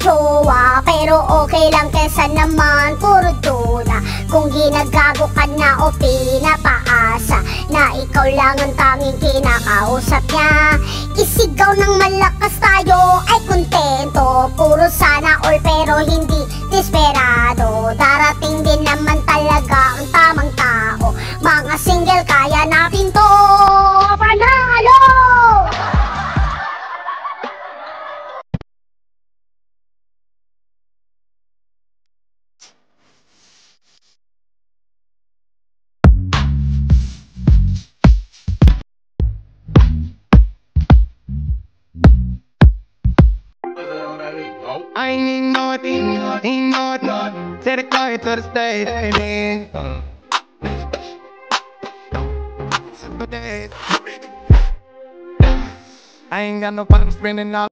jowa, pero okay lang kesa naman puro duda. Kung ginagago ka na o pinapaasa na ikaw lang ang tanging kinakausap niya, isigaw ng malakas tayo ay kontento. Puro sana all pero hindi desperado. Darating din naman talaga ang tamang tao. Mga single kaya natin to. Panalo! I ain't know it, said it going to the stage, man. I ain't got no problem spending all.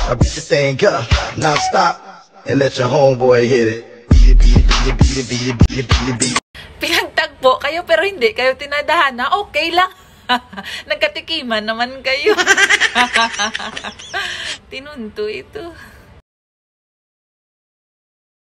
I beat the thing up, non-stop, and let your homeboy hit it. Beat it, beat it, beat it, beat it, beat it, beat it, beat it, beat it. Pinagtagpo kayo pero hindi kayo tinadhana, okay lang. Nagkatikiman naman kayo. Tinunto ito.